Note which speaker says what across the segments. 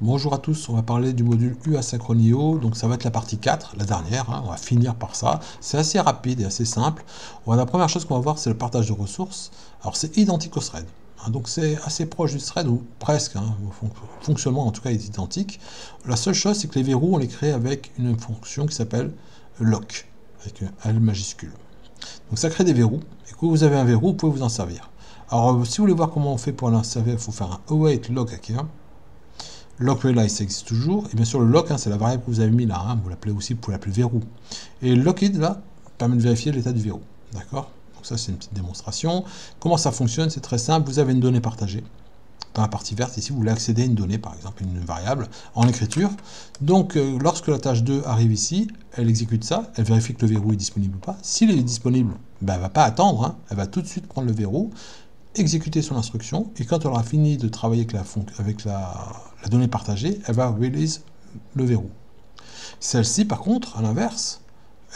Speaker 1: Bonjour à tous, on va parler du module UAsynchronio, donc ça va être la partie 4, la dernière, hein, on va finir par ça. C'est assez rapide et assez simple. La première chose qu'on va voir, c'est le partage de ressources. Alors c'est identique au thread, hein, donc c'est assez proche du thread, ou presque, hein, le fonctionnement en tout cas est identique. La seule chose, c'est que les verrous, on les crée avec une fonction qui s'appelle lock, avec un L majuscule. Donc ça crée des verrous, et quand vous avez un verrou, vous pouvez vous en servir. Alors si vous voulez voir comment on fait pour l'en servir, il faut faire un await lock here. Lock realize, ça existe toujours. Et bien sûr, le lock, hein, c'est la variable que vous avez mis là. Hein, vous l'appelez aussi, vous pouvez l'appeler verrou. Et le lockid, là, permet de vérifier l'état du verrou. D'accord? Donc ça, c'est une petite démonstration. Comment ça fonctionne? C'est très simple. Vous avez une donnée partagée. Dans la partie verte, ici, vous voulez accéder à une donnée, par exemple, une variable, en écriture. Donc, lorsque la tâche 2 arrive ici, elle exécute ça, elle vérifie que le verrou est disponible ou pas. S'il est disponible, ben, elle ne va pas attendre, hein, elle va tout de suite prendre le verrou, exécuter son instruction, et quand elle aura fini de travailler avec la donnée partagée, elle va release le verrou. Celle-ci, par contre, à l'inverse,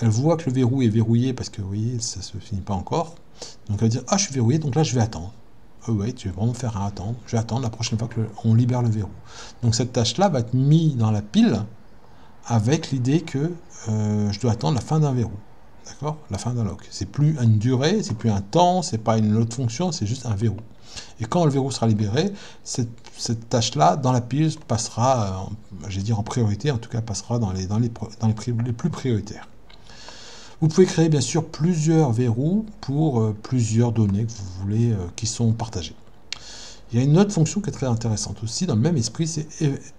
Speaker 1: elle voit que le verrou est verrouillé, parce que, vous voyez, ça ne se finit pas encore. Donc elle va dire, ah, je suis verrouillé, donc là, je vais attendre. Oh, ouais, je vais vraiment faire un attendre. Je vais attendre la prochaine fois qu'on libère le verrou. Donc cette tâche-là va être mise dans la pile avec l'idée que je dois attendre la fin d'un verrou. D'accord? La fin d'un lock. C'est plus une durée, c'est plus un temps, c'est pas une autre fonction, c'est juste un verrou. Et quand le verrou sera libéré, cette tâche-là, dans la pile, passera, je vais dire en priorité, en tout cas passera dans les plus prioritaires. Vous pouvez créer bien sûr plusieurs verrous pour plusieurs données que vous voulez qui sont partagées. Il y a une autre fonction qui est très intéressante aussi, dans le même esprit, c'est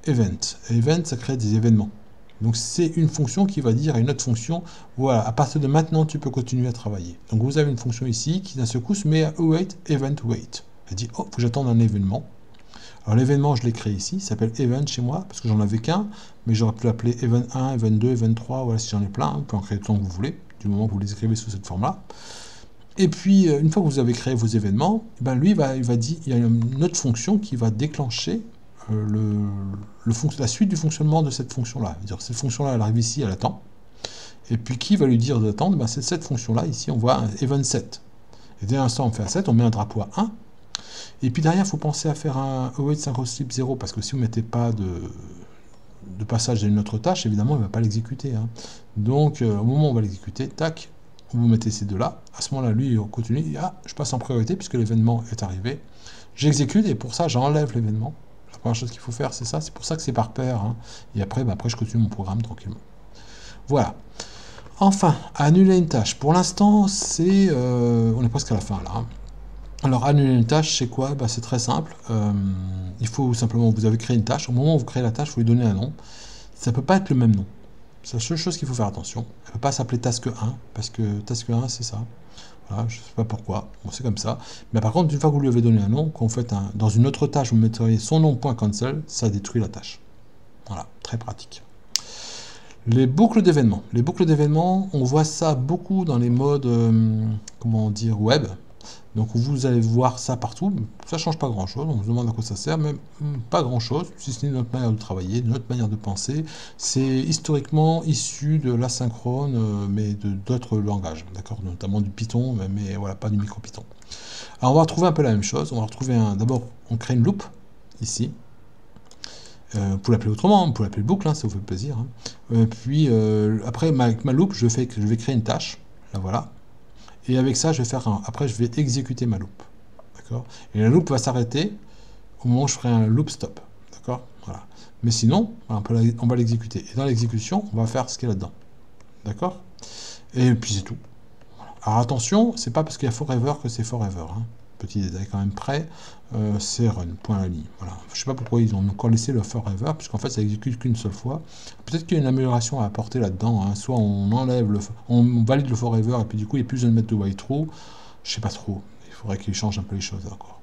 Speaker 1: event. Event, ça crée des événements. Donc c'est une fonction qui va dire à une autre fonction, voilà, à partir de maintenant, tu peux continuer à travailler. Donc vous avez une fonction ici qui d'un seul coup se met à await event wait. Elle dit, oh, faut que j'attende un événement. Alors l'événement, je l'ai créé ici, il s'appelle event chez moi, parce que j'en avais qu'un, mais j'aurais pu l'appeler event 1, event 2, event 3, voilà, si j'en ai plein, vous pouvez en créer autant que vous voulez, du moment que vous les écrivez sous cette forme-là. Et puis, une fois que vous avez créé vos événements, ben lui, il va dire, il y a une autre fonction qui va déclencher la suite du fonctionnement de cette fonction-là. C'est-à-dire que cette fonction-là, elle arrive ici, elle attend. Et puis, qui va lui dire d'attendre? Ben, c'est cette fonction-là. Ici, on voit un event 7. Et dès l'instant, on fait un 7, on met un drapeau à 1. Et puis derrière, il faut penser à faire un await synchroslip 0, parce que si vous ne mettez pas de passage à une autre tâche, évidemment, il ne va pas l'exécuter. Hein. Donc, au moment où on va l'exécuter, tac, vous mettez ces deux-là. À ce moment-là, lui, il continue. Il dit, ah, je passe en priorité puisque l'événement est arrivé. J'exécute et pour ça, j'enlève l'événement. La première chose qu'il faut faire, c'est ça. C'est pour ça que c'est par paire. Hein. Et après, après, je continue mon programme tranquillement. Voilà. Enfin, annuler une tâche. Pour l'instant, c'est... on est presque à la fin, là. Hein. Alors, annuler une tâche, c'est quoi? C'est très simple. Il faut simplement, vous avez créé une tâche. Au moment où vous créez la tâche, vous lui donnez un nom. Ça ne peut pas être le même nom. C'est la seule chose qu'il faut faire attention. Elle ne peut pas s'appeler task 1, parce que task 1, c'est ça. Voilà, je ne sais pas pourquoi. Bon, c'est comme ça. Mais par contre, une fois que vous lui avez donné un nom, quand vous faites dans une autre tâche, vous metteriez son nom.cancel, ça détruit la tâche. Voilà, très pratique. Les boucles d'événements. Les boucles d'événements, on voit ça beaucoup dans les modes, comment dire, web. Donc vous allez voir ça partout, ça ne change pas grand chose, on se demande à quoi ça sert, mais pas grand chose, si ce n'est notre manière de travailler, notre manière de penser. C'est historiquement issu de l'asynchrone, mais d'autres langages, d'accord, notamment du Python, mais voilà, pas du micro-Python. Alors on va retrouver un peu la même chose, on va retrouver d'abord on crée une loupe, ici. Vous pouvez l'appeler autrement, vous pouvez l'appeler boucle, hein, ça vous fait plaisir. Hein. Puis après, avec ma loupe, je vais créer une tâche, là voilà. Et avec ça, je vais faire après, je vais exécuter ma loupe. D'accord? Et la loupe va s'arrêter au moment où je ferai un loop stop. D'accord? Voilà. Mais sinon, on va l'exécuter. Et dans l'exécution, on va faire ce qu'il y a là-dedans. D'accord? Et puis c'est tout. Voilà. Alors attention, c'est pas parce qu'il y a forever que c'est forever. Hein. Petit détail quand même près, c'est run, point à la ligne. Voilà. Je sais pas pourquoi ils ont encore laissé le forever, puisqu'en fait ça exécute qu'une seule fois. Peut-être qu'il y a une amélioration à apporter là-dedans. Hein. Soit on enlève on valide le forever et puis du coup il n'y a plus besoin de mettre de while true. Je sais pas trop. Il faudrait qu'ils changent un peu les choses encore.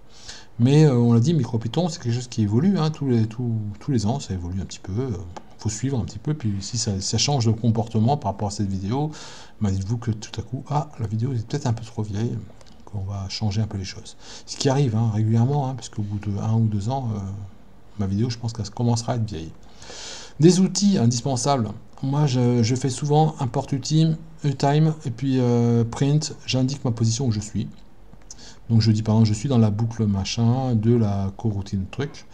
Speaker 1: Mais on l'a dit, MicroPython c'est quelque chose qui évolue. Hein. Tous les ans ça évolue un petit peu. Faut suivre un petit peu. Puis si ça change de comportement par rapport à cette vidéo, dites-vous que tout à coup, la vidéo est peut-être un peu trop vieille. On va changer un peu les choses. Ce qui arrive hein, régulièrement, hein, parce qu'au bout de 1 ou 2 ans, ma vidéo, je pense qu'elle commencera à être vieille. Des outils indispensables. Moi, je fais souvent import utime, utime, et puis print, j'indique ma position où je suis. Donc je dis par exemple, je suis dans la boucle machin de la coroutine truc,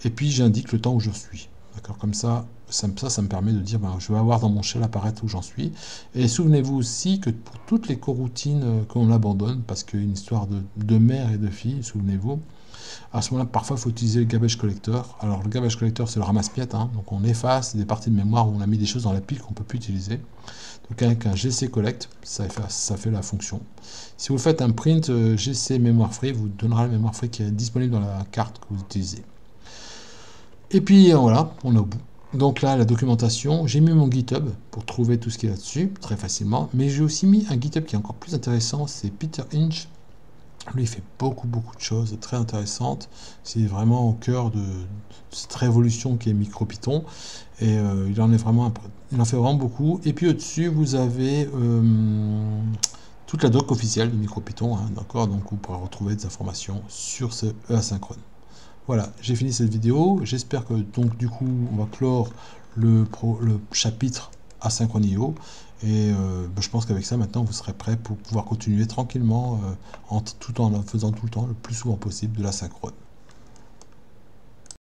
Speaker 1: et puis j'indique le temps où je suis. D'accord, comme ça me permet de dire, ben, je vais avoir dans mon shell apparaître où j'en suis. Et souvenez-vous aussi que pour toutes les coroutines qu'on abandonne, parce qu'une histoire de mère et de fille, souvenez-vous, à ce moment-là, parfois, il faut utiliser le garbage collector. Alors, le garbage collector, c'est le ramasse-miettes, hein, donc on efface des parties de mémoire où on a mis des choses dans la pile qu'on ne peut plus utiliser. Donc, avec un gc collect, ça fait la fonction. Si vous faites un print gc mémoire free, vous donnera la mémoire free qui est disponible dans la carte que vous utilisez. Et puis voilà, on est au bout. Donc là, la documentation, j'ai mis mon GitHub pour trouver tout ce qui est là-dessus, très facilement. Mais j'ai aussi mis un GitHub qui est encore plus intéressant, c'est Peter Inch. Lui, il fait beaucoup de choses très intéressantes. C'est vraiment au cœur de cette révolution qui est MicroPython. Et il en fait vraiment beaucoup. Et puis au-dessus, vous avez toute la doc officielle de MicroPython. Hein, d'accord, donc vous pourrez retrouver des informations sur ce asynchrone. Voilà, j'ai fini cette vidéo. J'espère que donc du coup on va clore le chapitre Asynchrone.io et je pense qu'avec ça maintenant vous serez prêt pour pouvoir continuer tranquillement tout en faisant tout le temps le plus souvent possible de l'asynchrone.